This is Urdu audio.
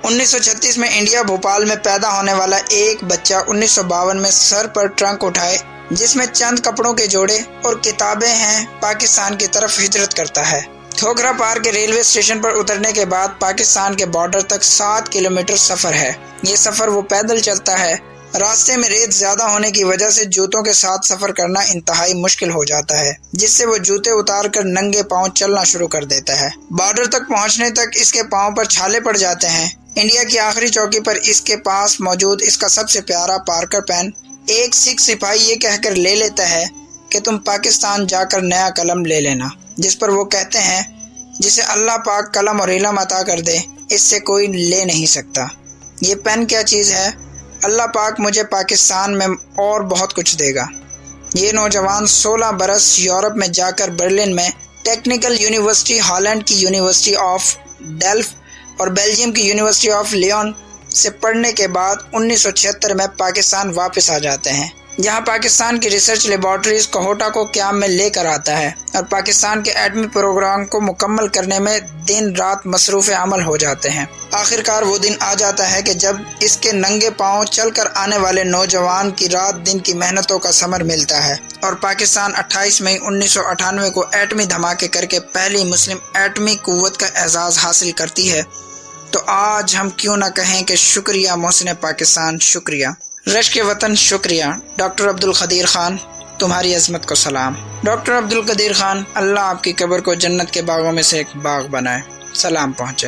1936 میں انڈیا بھوپال میں پیدا ہونے والا ایک بچہ 1952 میں سر پر ٹرنک اٹھائے جس میں چند کپڑوں کے جوڑے اور کتابیں ہیں پاکستان کی طرف ہجرت کرتا ہے۔ کھوکھرا پار کے ریلوے اسٹیشن پر اترنے کے بعد پاکستان کے بارڈر تک 7 کلومیٹر سفر ہے۔ یہ سفر وہ پیدل چلتا ہے۔ راستے میں ریت زیادہ ہونے کی وجہ سے جوتوں کے ساتھ سفر کرنا انتہائی مشکل ہو جاتا ہے، جس سے وہ جوتے اتار کر ننگے پاؤں چلنا شروع کر دیتا ہے۔ بارڈر تک پہنچنے تک اس کے پاؤں پر چھالے پڑ جاتے ہیں۔ انڈیا کی آخری چوکی پر اس کے پاس موجود اس کا سب سے پیارا پارکر پین ایک سکھ سپاہی یہ کہہ کر لے لیتا ہے کہ تم پاکستان جا کر نیا قلم لے لینا، جس پر وہ کہتے ہیں جسے اللہ پاک قلم اور علم عطا کر دے اس سے کوئی لے نہیں سکتا۔ یہ پین کیا چیز ہے؟ اللہ پاک مجھے پاکستان میں اور بہت کچھ دے گا۔ یہ نوجوان 16 برس یورپ میں جا کر برلن میں ٹیکنیکل یونیورسٹی، ہالینڈ کی یونیورسٹی آف ڈیلف اور بیلجیم کی یونیورسٹی آف لیون سے پڑھنے کے بعد 1976 میں پاکستان واپس آ جاتے ہیں۔ یہاں پاکستان کی ریسرچ لیبارٹریز کوہوٹا کو قیام میں لے کر آتا ہے اور پاکستان کے ایٹمی پروگرام کو مکمل کرنے میں دن رات مصروف عمل ہو جاتے ہیں۔ آخرکار وہ دن آ جاتا ہے کہ جب اس کے ننگے پاؤں چل کر آنے والے نوجوان کی رات دن کی محنتوں کا ثمر ملتا ہے اور پاکستان 28 مئی 1998 کو ایٹمی دھماکے کر کے پہلی مسلم ایٹمی قوت کا اعزاز حاصل کرتی ہے۔ تو آج ہم کیوں نہ کہیں کہ شکریہ محسن پاکستان، شکریہ رشک وطن، شکریہ ڈاکٹر عبدالقدیر خان، تمہاری عظمت کو سلام۔ ڈاکٹر عبدالقدیر خان، اللہ آپ کی قبر کو جنت کے باغوں میں سے ایک باغ بنائے۔ سلام پہنچے۔